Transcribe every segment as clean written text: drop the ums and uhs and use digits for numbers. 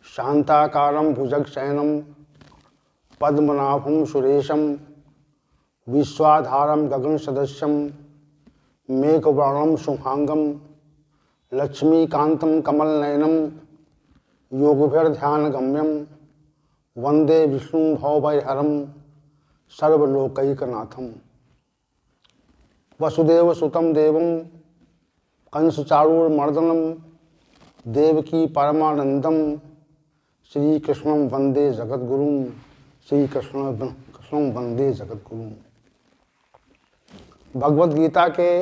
शांताकारं भुजगशयनं पद्मनाभं सुरेशं विश्वाधारं गगनसदृशं मेघवर्णं शुभांगं लक्ष्मीकान्तं कमलनयनं योगभिर्ध्यानगम्यं वंदे विष्णुं भवभयहरं सर्वलोकैकनाथं। वसुदेवसुतं देवं कंसचाणूरमर्दनं देवकी परमानंदं श्रीकृष्णं वंदे जगद्गुरुं। कृष्णं वंदे जगद्गुरुं। भगवद गीता के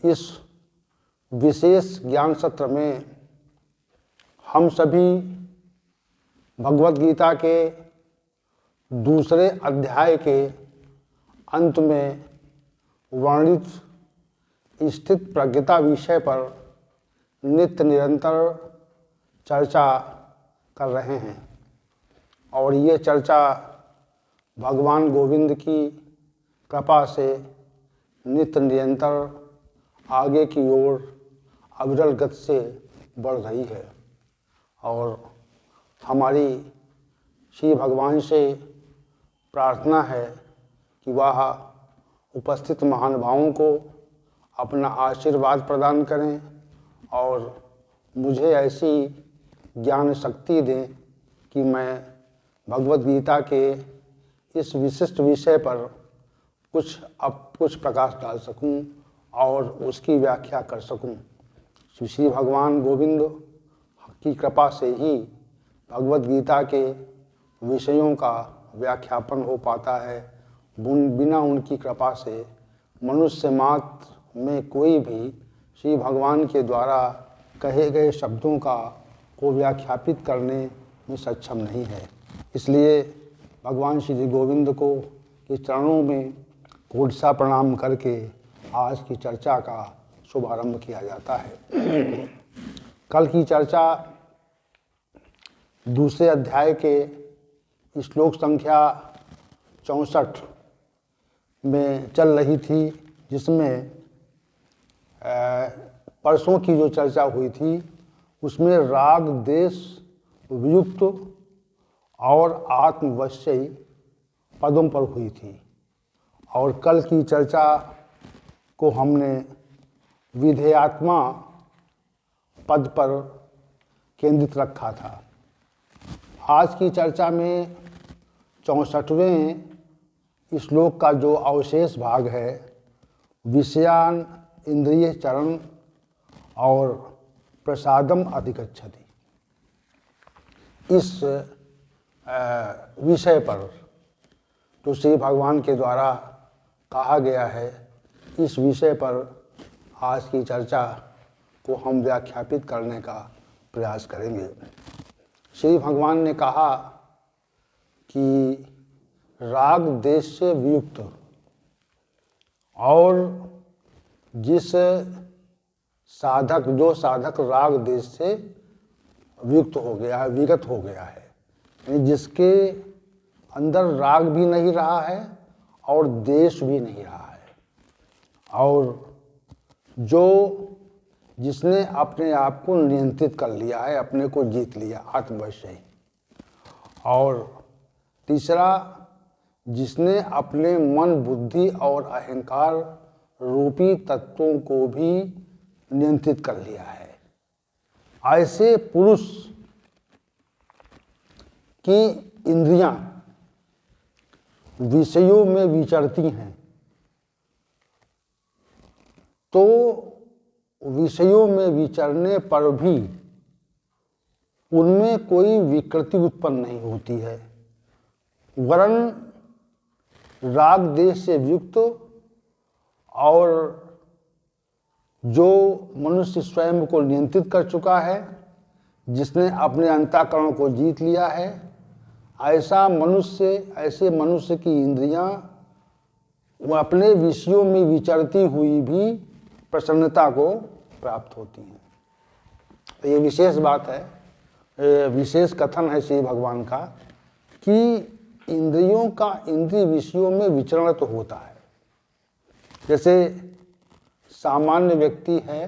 इस विशेष ज्ञान सत्र में हम सभी भगवद गीता के दूसरे अध्याय के अंत में वर्णित स्थित प्रज्ञता विषय पर नित्य निरंतर चर्चा कर रहे हैं और ये चर्चा भगवान गोविंद की कृपा से नित्य निरंतर आगे की ओर अविरल गति से बढ़ रही है और हमारी श्री भगवान से प्रार्थना है कि वह उपस्थित महानुभावों को अपना आशीर्वाद प्रदान करें और मुझे ऐसी ज्ञान शक्ति दें कि मैं भगवद गीता के इस विशिष्ट विषय पर कुछ प्रकाश डाल सकूं और उसकी व्याख्या कर सकूं। श्री भगवान गोविंद की कृपा से ही भगवद गीता के विषयों का व्याख्यापन हो पाता है। बिना उनकी कृपा से मनुष्य मात्र में कोई भी श्री भगवान के द्वारा कहे गए शब्दों को व्याख्यापित करने में सक्षम नहीं है। इसलिए भगवान श्री गोविंद को के चरणों में कोटसा प्रणाम करके आज की चर्चा का शुभारंभ किया जाता है। कल की चर्चा दूसरे अध्याय के श्लोक संख्या 64 में चल रही थी, जिसमें परसों की जो चर्चा हुई थी उसमें राग देश वियुक्त और आत्मवश्यी पदों पर हुई थी और कल की चर्चा को हमने विधेयात्मा पद पर केंद्रित रखा था। आज की चर्चा में 64वें श्लोक का जो अवशेष भाग है, विषयान इंद्रिय चरण और प्रसादम अधिगच्छति, इस विषय पर जो श्री भगवान के द्वारा कहा गया है, इस विषय पर आज की चर्चा को हम व्याख्यापित करने का प्रयास करेंगे। श्री भगवान ने कहा कि राग देश से वियुक्त और जिस साधक राग देश से वियुक्त हो गया है, विगत हो गया है, यानी जिसके अंदर राग भी नहीं रहा है और देश भी नहीं रहा है, और जिसने अपने आप को नियंत्रित कर लिया है, अपने को जीत लिया, आत्मवश्यी। और तीसरा, जिसने अपने मन, बुद्धि और अहंकार रूपी तत्वों को भी नियंत्रित कर लिया है। ऐसे पुरुष की इंद्रियां विषयों में विचरती हैं तो विषयों में विचरने पर भी उनमें कोई विकृति उत्पन्न नहीं होती है, वरन राग देश से युक्त और जो मनुष्य स्वयं को नियंत्रित कर चुका है, जिसने अपने अंतःकरण को जीत लिया है, ऐसे मनुष्य की इंद्रियां वो अपने विषयों में विचरती हुई भी प्रसन्नता को प्राप्त होती हैं। तो ये विशेष बात है, विशेष कथन है श्री भगवान का कि इंद्रियों का इंद्रिय विषयों में विचरण तो होता है। जैसे सामान्य व्यक्ति है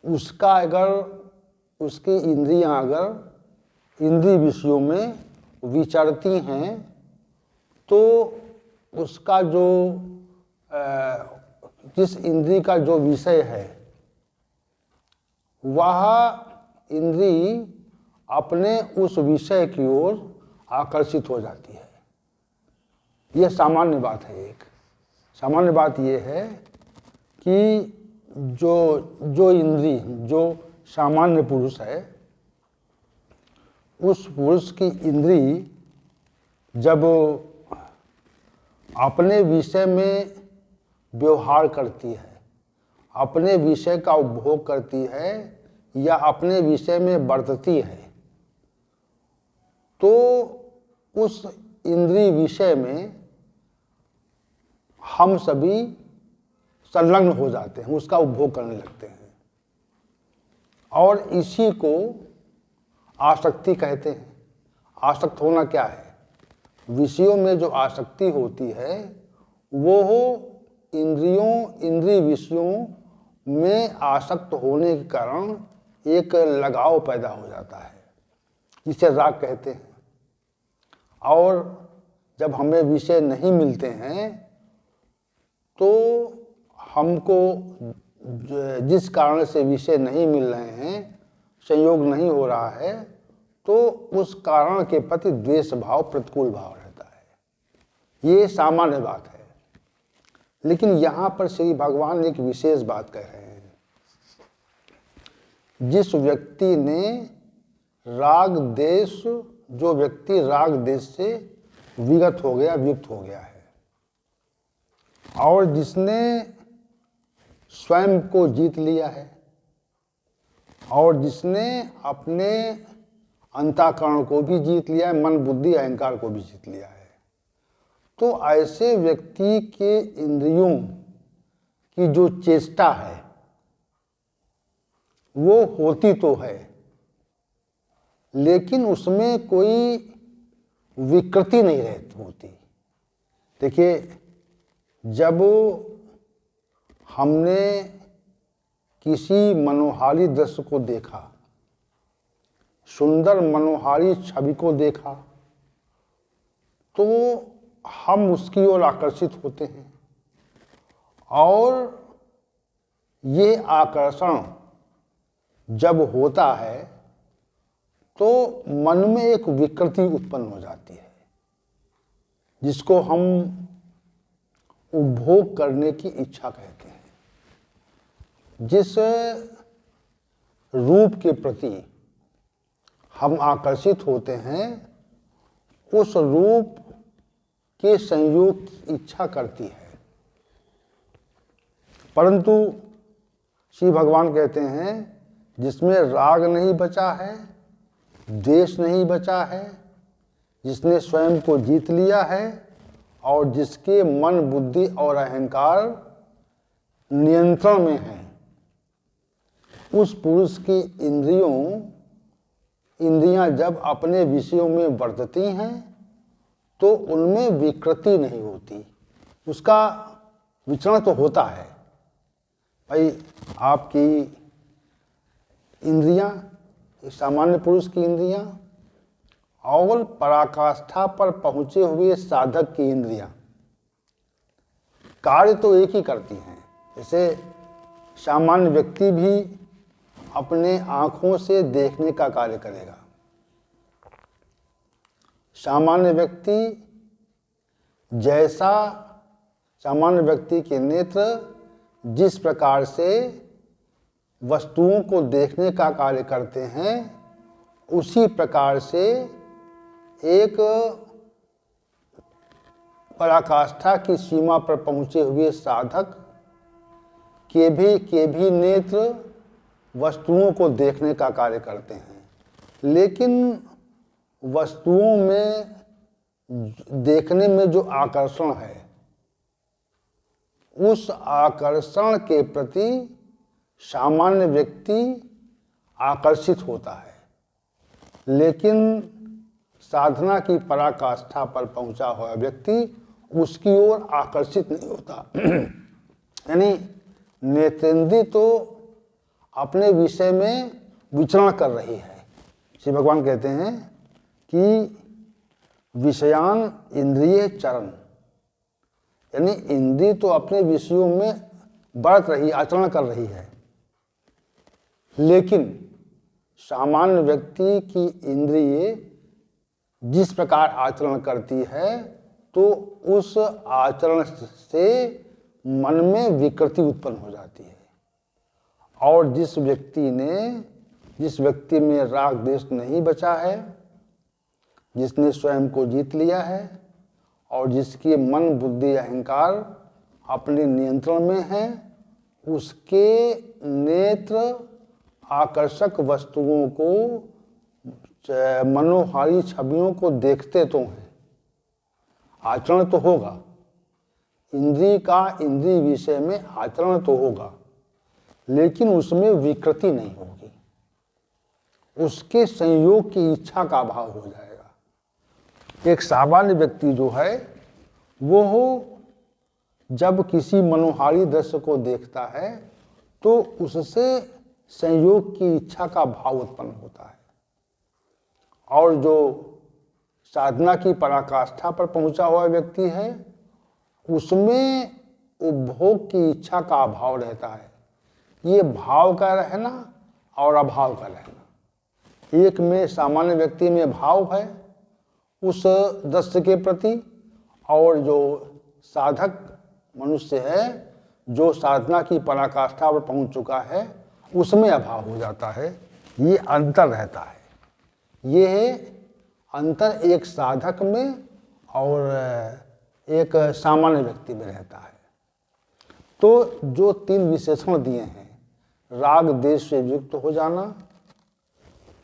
उसका अगर उसकी इंद्रियां अगर इंद्रिय विषयों में विचरती हैं तो उसका जो जिस इंद्रिय का जो विषय है वह इंद्रिय अपने उस विषय की ओर आकर्षित हो जाती है। यह सामान्य बात है। एक सामान्य बात यह है कि जो इंद्रिय जो सामान्य पुरुष है उस पुरुष की इंद्रिय जब अपने विषय में व्यवहार करती है, अपने विषय का उपभोग करती है या अपने विषय में बरतती है, तो उस इंद्रिय विषय में हम सभी संलग्न हो जाते हैं, उसका उपभोग करने लगते हैं और इसी को आसक्ति कहते हैं। आसक्त होना क्या है? विषयों में जो आसक्ति होती है वो इंद्रिय विषयों में आसक्त होने के कारण एक लगाव पैदा हो जाता है, जिसे राग कहते हैं। और जब हमें विषय नहीं मिलते हैं तो हमको जिस कारण से विषय नहीं मिल रहे हैं, संयोग नहीं हो रहा है, तो उस कारण के प्रति द्वेष भाव, प्रतिकूल भाव रहता है। ये सामान्य बात है। लेकिन यहाँ पर श्री भगवान एक विशेष बात कह रहे हैं। जिस व्यक्ति ने राग देश, जो व्यक्ति राग देश से विगत हो गया, वियुक्त हो गया है और जिसने स्वयं को जीत लिया है और जिसने अपने अंतःकरण को भी जीत लिया है, मन बुद्धि अहंकार को भी जीत लिया है, तो ऐसे व्यक्ति के इंद्रियों की जो चेष्टा है वो होती तो है, लेकिन उसमें कोई विकृति नहीं रहती होती। देखिए, जब हमने किसी मनोहारी दृश्य को देखा, सुंदर मनोहारी छवि को देखा, तो हम उसकी ओर आकर्षित होते हैं और ये आकर्षण जब होता है तो मन में एक विकृति उत्पन्न हो जाती है, जिसको हम उपभोग करने की इच्छा कहते हैं। जिस रूप के प्रति हम आकर्षित होते हैं उस रूप के संयोग की इच्छा करती है, परंतु श्री भगवान कहते हैं जिसमें राग नहीं बचा है, द्वेष नहीं बचा है, जिसने स्वयं को जीत लिया है और जिसके मन बुद्धि और अहंकार नियंत्रण में है, उस पुरुष की इंद्रियां जब अपने विषयों में बरतती हैं तो उनमें विकृति नहीं होती। उसका विचरण तो होता है। भाई, आपकी इंद्रियां, सामान्य पुरुष की इंद्रियां और पराकाष्ठा पर पहुंचे हुए साधक की इंद्रियां कार्य तो एक ही करती हैं। जैसे सामान्य व्यक्ति भी अपने आंखों से देखने का कार्य करेगा। सामान्य व्यक्ति के नेत्र जिस प्रकार से वस्तुओं को देखने का कार्य करते हैं, उसी प्रकार से एक पराकाष्ठा की सीमा पर पहुंचे हुए साधक के भी नेत्र वस्तुओं को देखने का कार्य करते हैं, लेकिन वस्तुओं में देखने में जो आकर्षण है, उस आकर्षण के प्रति सामान्य व्यक्ति आकर्षित होता है, लेकिन साधना की पराकाष्ठा पर पहुंचा हुआ व्यक्ति उसकी ओर आकर्षित नहीं होता। यानी नेत्रेंद्रिय तो अपने विषय में विचरण कर रही है। श्री भगवान कहते हैं कि विषयान इंद्रिय चरण, यानी इंद्रिय तो अपने विषयों में बढ़त रही, आचरण कर रही है, लेकिन सामान्य व्यक्ति की इंद्रिय जिस प्रकार आचरण करती है तो उस आचरण से मन में विकृति उत्पन्न हो जाती है। और जिस व्यक्ति में राग द्वेष नहीं बचा है, जिसने स्वयं को जीत लिया है और जिसके मन बुद्धि अहंकार अपने नियंत्रण में है, उसके नेत्र आकर्षक वस्तुओं को, मनोहारी छवियों को देखते तो हैं, आचरण तो होगा, इंद्रिय का इंद्रिय विषय में आचरण तो होगा, लेकिन उसमें विकृति नहीं होगी, उसके संयोग की इच्छा का अभाव हो जाएगा। एक सामान्य व्यक्ति जो है वो जब किसी मनोहारी दृश्य को देखता है तो उससे संयोग की इच्छा का भाव उत्पन्न होता है, और जो साधना की पराकाष्ठा पर पहुंचा हुआ व्यक्ति है उसमें उपभोग की इच्छा का अभाव रहता है। ये भाव का रहना और अभाव का रहना, एक में सामान्य व्यक्ति में भाव है उस दृश्य के प्रति, और जो साधक मनुष्य है जो साधना की पराकाष्ठा पर पहुंच चुका है उसमें अभाव हो जाता है। ये अंतर रहता है, ये है अंतर एक साधक में और एक सामान्य व्यक्ति में रहता है। तो जो तीन विशेषण दिए हैं, राग देश से युक्त हो जाना,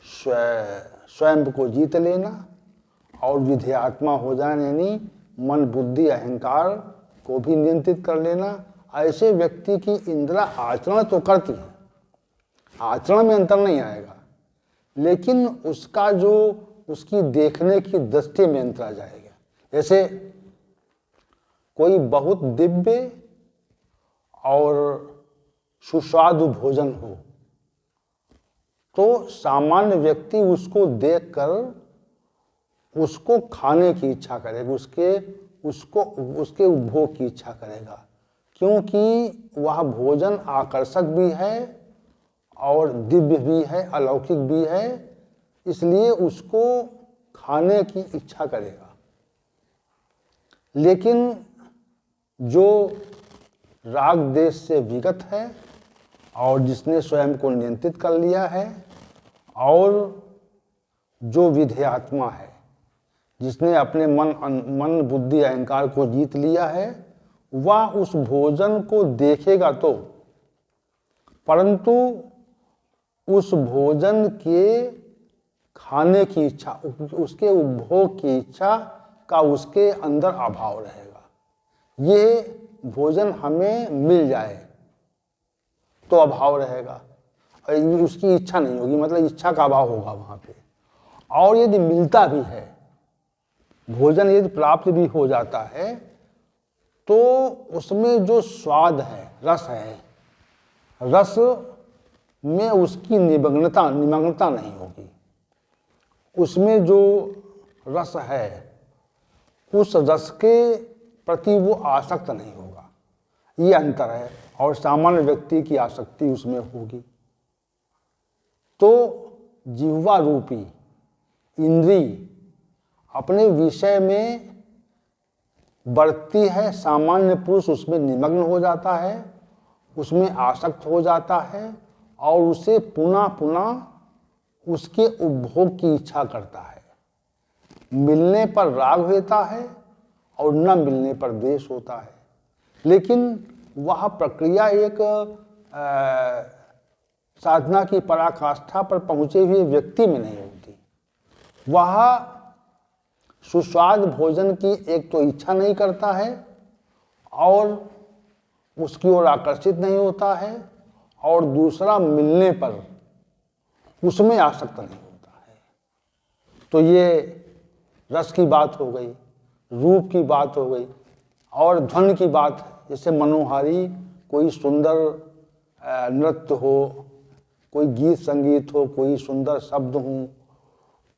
स्वयं को जीत लेना और विधेयात्मा हो जाना, यानी मन बुद्धि अहंकार को भी नियंत्रित कर लेना, ऐसे व्यक्ति की इंद्रियां आचरण तो करती है, आचरण में अंतर नहीं आएगा, लेकिन उसका जो उसकी देखने की दृष्टि में अंतर आ जाएगा। जैसे कोई बहुत दिव्य और सुस्वादु भोजन हो तो सामान्य व्यक्ति उसको देखकर उसको खाने की इच्छा करेगा, उसके उपभोग की इच्छा करेगा, क्योंकि वह भोजन आकर्षक भी है और दिव्य भी है, अलौकिक भी है, इसलिए उसको खाने की इच्छा करेगा। लेकिन जो राग देश से विगत है और जिसने स्वयं को नियंत्रित कर लिया है और जो विधेयात्मा है, जिसने अपने मन बुद्धि अहंकार को जीत लिया है, वह उस भोजन को देखेगा तो, परंतु उस भोजन के खाने की इच्छा, उसके उपभोग की इच्छा का उसके अंदर अभाव रहेगा। ये भोजन हमें मिल जाए तो अभाव रहेगा, और उसकी इच्छा नहीं होगी, मतलब इच्छा का अभाव होगा वहाँ पे। और यदि मिलता भी है भोजन, यदि प्राप्त भी हो जाता है तो उसमें जो स्वाद है, रस है, रस में उसकी निमग्नता नहीं होगी, उसमें जो रस है उस रस के प्रति वो आसक्त नहीं होगा, ये अंतर है, और सामान्य व्यक्ति की आसक्ति उसमें होगी। तो जिह्वा रूपी इंद्रिय अपने विषय में बढ़ती है, सामान्य पुरुष उसमें निमग्न हो जाता है, उसमें आसक्त हो जाता है और उसे पुनः पुनः उसके उपभोग की इच्छा करता है। मिलने पर राग होता है और न मिलने पर द्वेष होता है, लेकिन वह प्रक्रिया एक साधना की पराकाष्ठा पर पहुंचे हुए व्यक्ति में नहीं होती। वह सुस्वाद भोजन की एक तो इच्छा नहीं करता है और उसकी ओर आकर्षित नहीं होता है, और दूसरा मिलने पर उसमें आसक्त नहीं होता है। तो ये रस की बात हो गई, रूप की बात हो गई, और ध्वनि की बात, जैसे मनोहारी कोई सुंदर नृत्य हो कोई गीत संगीत हो, कोई सुंदर शब्द हो,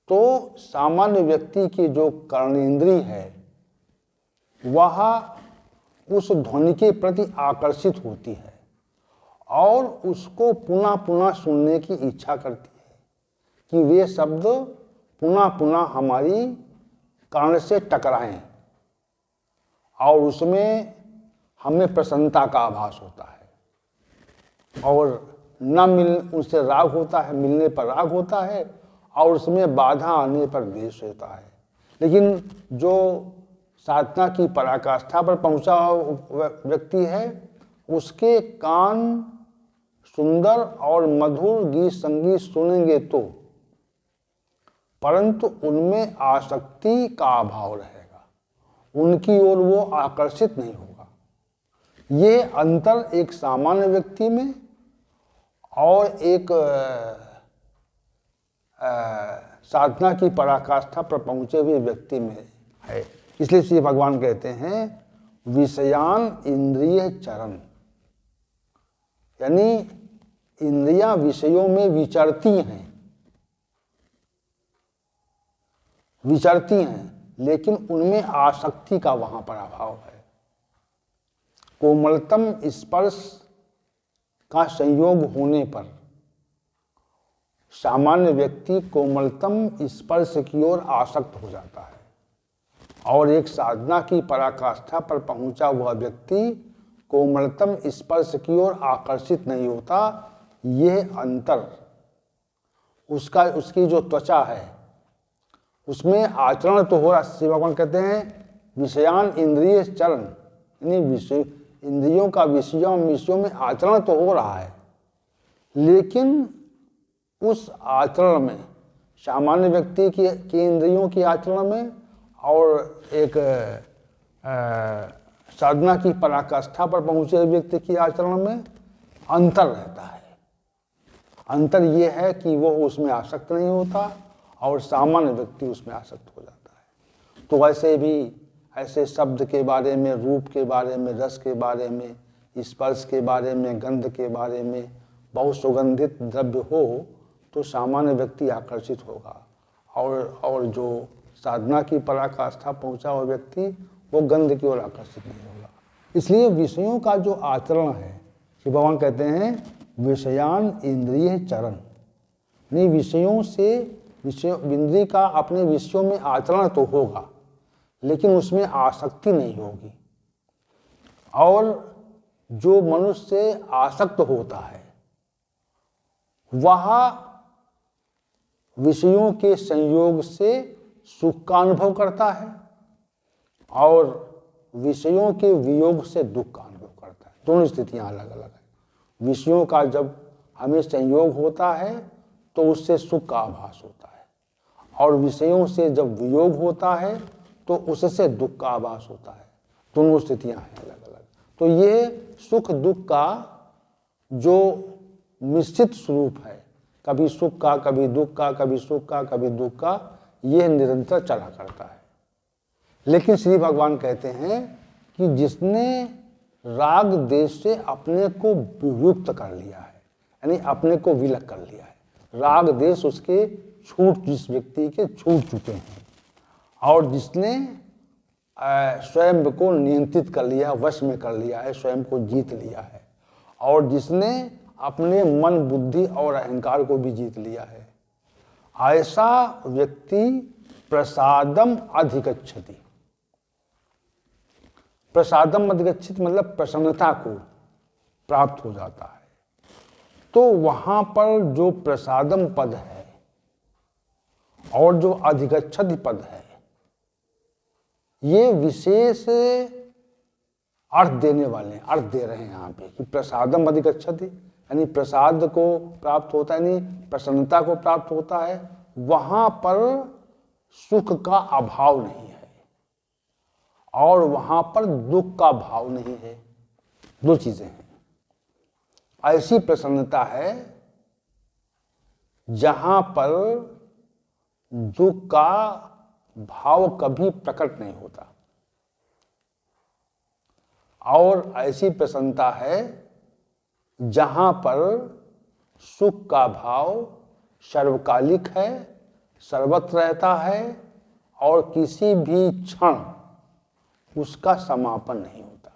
तो सामान्य व्यक्ति की जो कर्णेंद्रिय है वह उस ध्वनि के प्रति आकर्षित होती है और उसको पुनः पुनः सुनने की इच्छा करती है कि वे शब्द पुनः पुनः हमारी कान से टकराएं, और उसमें हमें प्रसन्नता का आभास होता है। और न मिल उनसे राग होता है, मिलने पर राग होता है, और उसमें बाधा आने पर द्वेष होता है। लेकिन जो साधना की पराकाष्ठा पर पहुंचा व्यक्ति है, उसके कान सुंदर और मधुर गीत संगीत सुनेंगे तो, परंतु उनमें आसक्ति का अभाव रहेगा, उनकी ओर वो आकर्षित नहीं होगा। ये अंतर एक सामान्य व्यक्ति में और एक साधना की पराकाष्ठा पर पहुंचे हुए व्यक्ति में है। इसलिए श्री भगवान कहते हैं विषयान इंद्रिय चरण, यानी इंद्रियां विषयों में विचरती हैं, लेकिन उनमें आसक्ति का वहां पर अभाव है। कोमलतम स्पर्श का संयोग होने पर सामान्य व्यक्ति कोमलतम स्पर्श की ओर आसक्त हो जाता है, और एक साधना की पराकाष्ठा पर पहुंचा हुआ व्यक्ति कोमलतम स्पर्श की ओर आकर्षित नहीं होता। यह अंतर उसकी जो त्वचा है उसमें आचरण तो हो रहा। श्री भगवान कहते हैं विषयान इंद्रिय चरण, यानी इंद्रियों का विषयों में आचरण तो हो रहा है, लेकिन उस आचरण में सामान्य व्यक्ति की इंद्रियों की आचरण में और एक साधना की पराकाष्ठा पर पहुंचे हुए व्यक्ति की आचरण में अंतर रहता है। अंतर ये है कि वो उसमें आसक्त नहीं होता और सामान्य व्यक्ति उसमें आसक्त हो जाता है। तो वैसे भी ऐसे शब्द के बारे में, रूप के बारे में, रस के बारे में, स्पर्श के बारे में, गंध के बारे में बहुत सुगंधित द्रव्य हो तो सामान्य व्यक्ति आकर्षित होगा, और जो साधना की पराकाष्ठा पहुंचा हुआ व्यक्ति वो गंध की ओर आकर्षित नहीं होगा। इसलिए विषयों का जो आचरण है, कि भगवान कहते हैं विषयान इंद्रिय चरण, नहीं विषयों से इंद्रिय का अपने विषयों में आचरण तो होगा, लेकिन उसमें आसक्ति नहीं होगी। और जो मनुष्य आसक्त होता है वह विषयों के संयोग से सुख का अनुभव करता है और विषयों के वियोग से दुख का अनुभव करता है। दोनों स्थितियां अलग अलग है। विषयों का जब हमें संयोग होता है तो उससे सुख का आभास होता है, और विषयों से जब वियोग होता है तो उससे दुख का आभास होता है। दोनों स्थितियां हैं अलग अलग। तो ये सुख दुख का जो मिश्रित स्वरूप है, कभी सुख का, कभी दुख का, कभी सुख का, कभी दुख का, यह निरंतर चला करता है। लेकिन श्री भगवान कहते हैं कि जिसने राग देश से अपने को वियुक्त कर लिया है, यानी अपने को विलग कर लिया है, राग देश उसके जिस व्यक्ति के छूट चुके हैं, और जिसने स्वयं को नियंत्रित कर लिया, वश में कर लिया है, स्वयं को जीत लिया है, और जिसने अपने मन बुद्धि और अहंकार को भी जीत लिया है, ऐसा व्यक्ति प्रसादम अधिगच्छति। प्रसादम अधिगच्छति मतलब प्रसन्नता को प्राप्त हो जाता है। तो वहां पर जो प्रसादम पद है और जो अधिगच्छति पद है, ये विशेष अर्थ देने वाले हैं, अर्थ दे रहे हैं यहाँ पे कि प्रसादम अधिगच्छति, यानी प्रसाद को प्राप्त होता है, यानी प्रसन्नता को प्राप्त होता है। वहां पर सुख का अभाव नहीं है और वहां पर दुख का भाव नहीं है। दो चीजें हैं। ऐसी प्रसन्नता है जहां पर दुख का भाव कभी प्रकट नहीं होता, और ऐसी प्रसन्नता है जहां पर सुख का भाव सर्वकालिक है, सर्वत्र रहता है और किसी भी क्षण उसका समापन नहीं होता।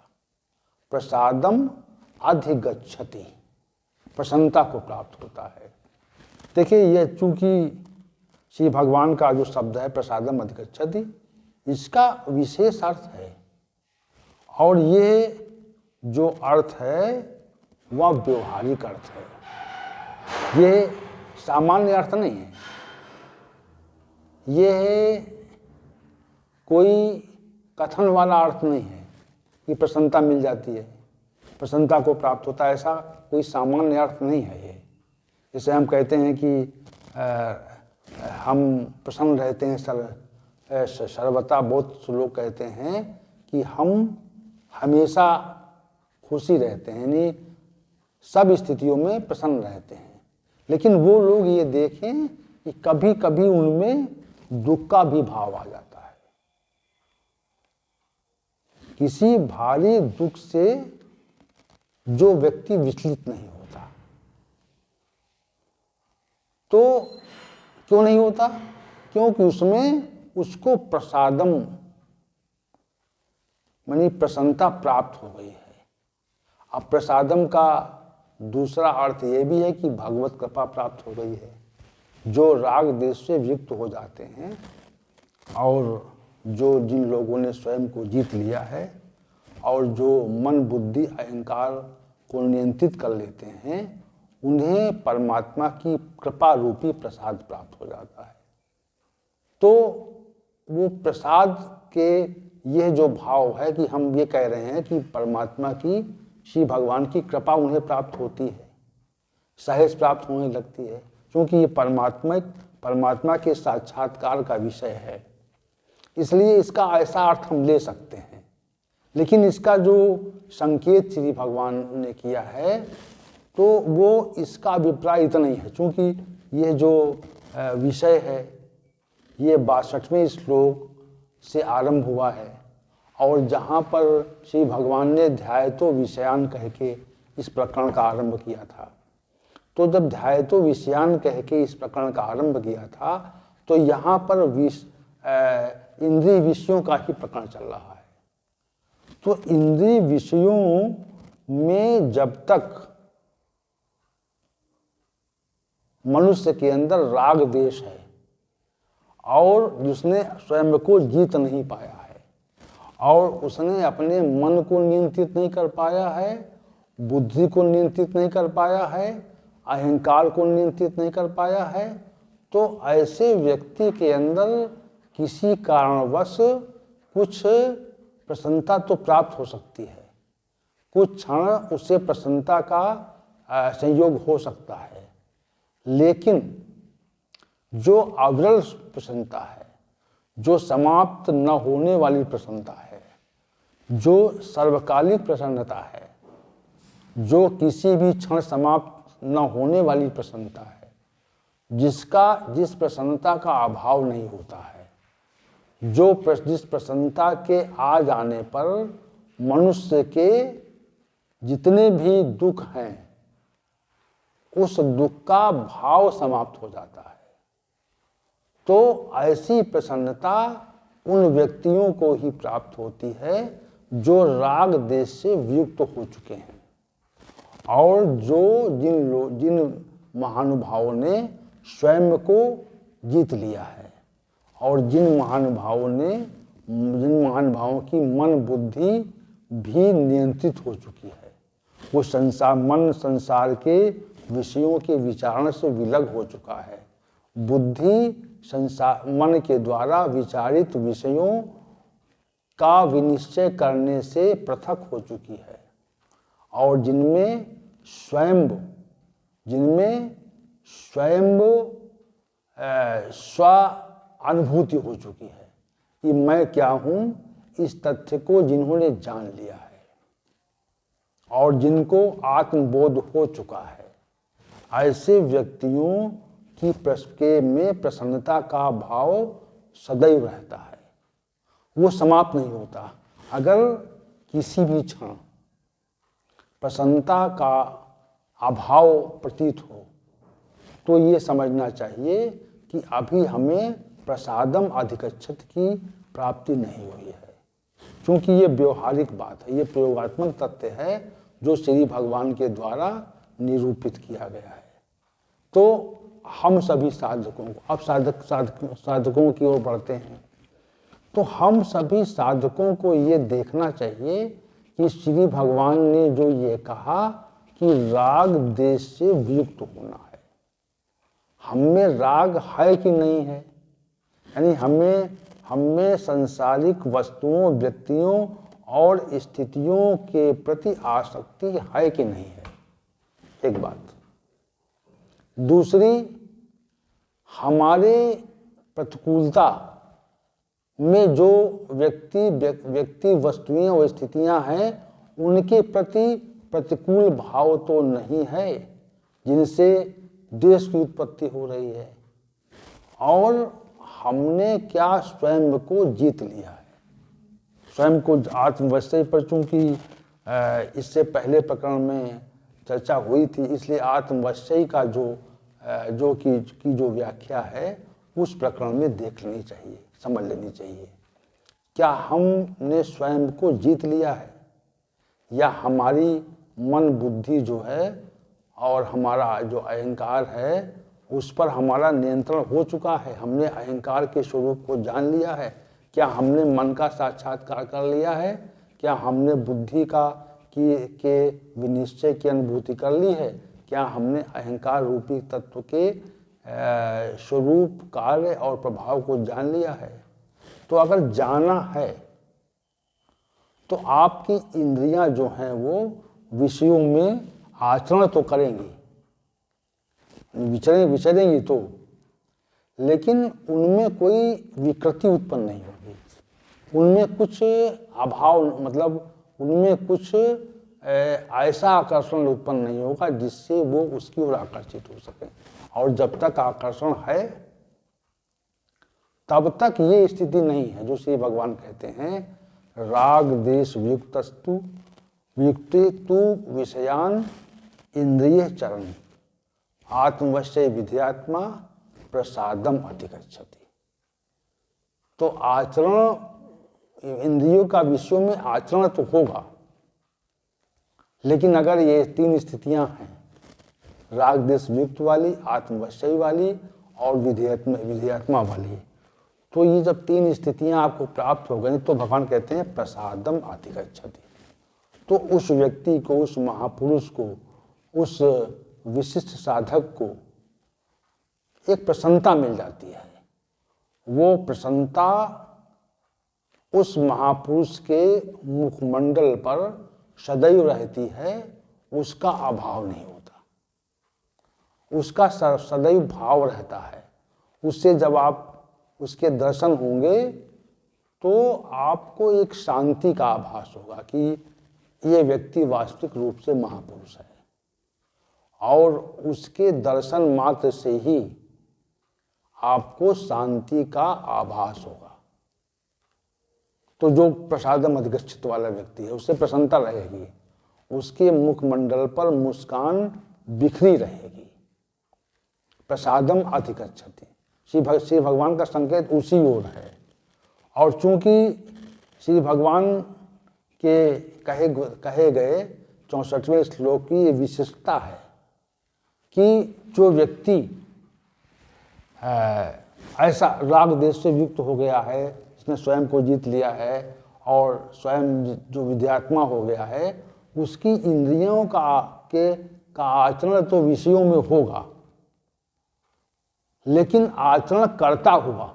प्रसादम अधिगच्छति, प्रसन्नता को प्राप्त होता है। देखिए, ये चूंकि श्री भगवान का जो शब्द है प्रसादम अधिगच्छति, इसका विशेष अर्थ है और ये जो अर्थ है वह व्यवहारिक अर्थ है, ये सामान्य अर्थ नहीं है। ये कोई कथन वाला अर्थ नहीं है कि प्रसन्नता मिल जाती है, प्रसन्नता को प्राप्त होता है, ऐसा कोई सामान्य अर्थ नहीं है ये। जैसे हम कहते हैं कि हम प्रसन्न रहते हैं सर्वथा, बहुत लोग कहते हैं कि हम हमेशा खुशी रहते हैं, यानी सब स्थितियों में प्रसन्न रहते हैं। लेकिन वो लोग ये देखें कि कभी कभी उनमें दुख का भी भाव आ जाता है। किसी भारी दुख से जो व्यक्ति विचलित नहीं होता, तो क्यों नहीं होता? क्योंकि उसमें उसको प्रसादम मानी प्रसन्नता प्राप्त हो गई है। अब प्रसादम का दूसरा अर्थ ये भी है कि भगवत कृपा प्राप्त हो गई है। जो राग देश से युक्त हो जाते हैं और जो जिन लोगों ने स्वयं को जीत लिया है और जो मन बुद्धि अहंकार को नियंत्रित कर लेते हैं, उन्हें परमात्मा की कृपा रूपी प्रसाद प्राप्त हो जाता है। तो वो प्रसाद के यह जो भाव है कि हम ये कह रहे हैं कि परमात्मा की, श्री भगवान की कृपा उन्हें प्राप्त होती है, सहज प्राप्त होने लगती है, क्योंकि ये परमात्मा के साक्षात्कार का विषय है। इसलिए इसका ऐसा अर्थ हम ले सकते हैं। लेकिन इसका जो संकेत श्री भगवान ने किया है, तो वो इसका अभिप्राय इतना ही है। चूँकि ये जो विषय है ये 62वें श्लोक से आरंभ हुआ है और जहाँ पर श्री भगवान ने ध्यायतो विषयान कह के इस प्रकरण का आरंभ किया था। तो जब ध्यायतो विषयान कह के इस प्रकरण का आरंभ किया था, तो यहाँ पर इंद्रिय विषयों का ही प्रकरण चल रहा है। तो इंद्रिय विषयों में जब तक मनुष्य के अंदर राग देश है और जिसने स्वयं को जीत नहीं पाया है और उसने अपने मन को नियंत्रित नहीं कर पाया है, बुद्धि को नियंत्रित नहीं कर पाया है, अहंकार को नियंत्रित नहीं कर पाया है, तो ऐसे व्यक्ति के अंदर किसी कारणवश कुछ प्रसन्नता तो प्राप्त हो सकती है, कुछ क्षण उससे प्रसन्नता का संयोग हो सकता है। लेकिन जो अविरल प्रसन्नता है, जो समाप्त न होने वाली प्रसन्नता है, जो सर्वकालिक प्रसन्नता है, जो किसी भी क्षण समाप्त न होने वाली प्रसन्नता है, जिस प्रसन्नता का अभाव नहीं होता है, जिस प्रसन्नता के आ जाने पर मनुष्य के जितने भी दुख हैं उस दुख का भाव समाप्त हो जाता है। तो ऐसी प्रसन्नता उन व्यक्तियों को ही प्राप्त होती है जो राग देश से वियुक्त हो चुके हैं और जो जिन महानुभावों ने स्वयं को जीत लिया है और जिन महानुभावों की मन बुद्धि भी नियंत्रित हो चुकी है। वो संसार के विषयों के विचारण से विलग हो चुका है। बुद्धि मन के द्वारा विचारित विषयों का विनिश्चय करने से पृथक हो चुकी है और जिनमें स्वयं स्व अनुभूति हो चुकी है कि मैं क्या हूँ, इस तथ्य को जिन्होंने जान लिया है और जिनको आत्मबोध हो चुका है, ऐसे व्यक्तियों की में प्रसन्नता का भाव सदैव रहता है, वो समाप्त नहीं होता। अगर किसी भी क्षण प्रसन्नता का अभाव प्रतीत हो तो ये समझना चाहिए कि अभी हमें प्रसादम अधिगच्छति की प्राप्ति नहीं हुई है, क्योंकि ये व्यवहारिक बात है, ये प्रयोगात्मक तथ्य है जो श्री भगवान के द्वारा निरूपित किया गया है। तो हम सभी साधकों को, अब साधकों की ओर बढ़ते हैं, तो हम सभी साधकों को ये देखना चाहिए कि श्री भगवान ने जो ये कहा कि राग देश से वियुक्त होना है, हमें राग है कि नहीं है, यानी हमें सांसारिक वस्तुओं, व्यक्तियों और स्थितियों के प्रति आसक्ति है कि नहीं है, एक बात। दूसरी, हमारे प्रतिकूलता में जो व्यक्ति वस्तुएं और स्थितियां हैं, उनके प्रति प्रतिकूल भाव तो नहीं है जिनसे द्वेष की उत्पत्ति हो रही है, और हमने क्या स्वयं को जीत लिया है, स्वयं को आत्मवश्य पर, चूंकि इससे पहले प्रकरण में चर्चा हुई थी, इसलिए आत्मवश्य का जो व्याख्या है उस प्रकरण में देख लेनी चाहिए, समझ लेनी चाहिए। क्या हमने स्वयं को जीत लिया है, या हमारी मन बुद्धि जो है और हमारा जो अहंकार है उस पर हमारा नियंत्रण हो चुका है, हमने अहंकार के स्वरूप को जान लिया है, क्या हमने मन का साक्षात्कार कर लिया है, क्या हमने बुद्धि के विनिश्चय की अनुभूति कर ली है, क्या हमने अहंकार रूपी तत्व के स्वरूप, कार्य और प्रभाव को जान लिया है। तो अगर जाना है तो आपकी इंद्रियां जो हैं वो विषयों में आचरण तो करेंगी, विचरेंगी तो, लेकिन उनमें कोई विकृति उत्पन्न नहीं होगी, उनमें कुछ अभाव, मतलब उनमें कुछ ऐसा आकर्षण उत्पन्न नहीं होगा जिससे वो उसकी ओर आकर्षित हो सके। और जब तक आकर्षण है तब तक ये स्थिति नहीं है जो श्री भगवान कहते हैं, राग देश वियुक्तस्तु वियुक्ते तु विषयान इंद्रिय चरण आत्मवश्य विधियात्मा प्रसादम अधिगच्छति। तो आचरण, इंद्रियों का विषयों में आचरण तो होगा, लेकिन अगर ये तीन स्थितियां हैं, राग देश वियुक्त वाली, आत्मवश्य वाली और विधियात्मा वाली, तो ये जब तीन स्थितियां आपको प्राप्त हो गई तो भगवान कहते हैं प्रसादम अधिगच्छति। तो उस व्यक्ति को, उस महापुरुष को, उस विशिष्ट साधक को एक प्रसन्नता मिल जाती है। वो प्रसन्नता उस महापुरुष के मुखमंडल पर सदैव रहती है, उसका अभाव नहीं होता, उसका सदैव भाव रहता है। उससे जब आप उसके दर्शन होंगे तो आपको एक शांति का आभास होगा कि ये व्यक्ति वास्तविक रूप से महापुरुष है, और उसके दर्शन मात्र से ही आपको शांति का आभास होगा। तो जो प्रसादम अधिगच्छित वाला व्यक्ति है उससे प्रसन्नता रहेगी, उसके मुखमंडल पर मुस्कान बिखरी रहेगी। प्रसादम अधिगच्छति, श्री भगवान का संकेत उसी ओर है। और चूंकि श्री भगवान के कहे गए 64वें श्लोक की ये विशेषता है कि जो व्यक्ति ऐसा राग देश से युक्त हो गया है, जिसने स्वयं को जीत लिया है और स्वयं जो विद्यात्मा हो गया है, उसकी इंद्रियों का आचरण तो विषयों में होगा, लेकिन आचरण करता हुआ,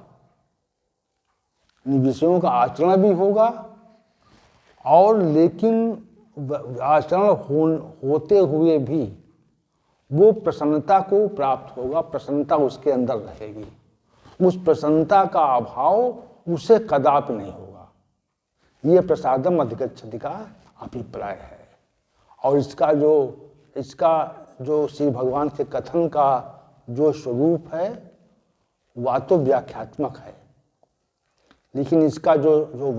विषयों का आचरण भी होगा, और लेकिन आचरण होते हुए भी वो प्रसन्नता को प्राप्त होगा, प्रसन्नता उसके अंदर रहेगी, उस प्रसन्नता का अभाव उसे कदापि नहीं होगा। ये प्रसादम अधिगच्छति का अभिप्राय है। और इसका जो श्री भगवान के कथन का जो स्वरूप है वह तो व्याख्यात्मक है, लेकिन इसका जो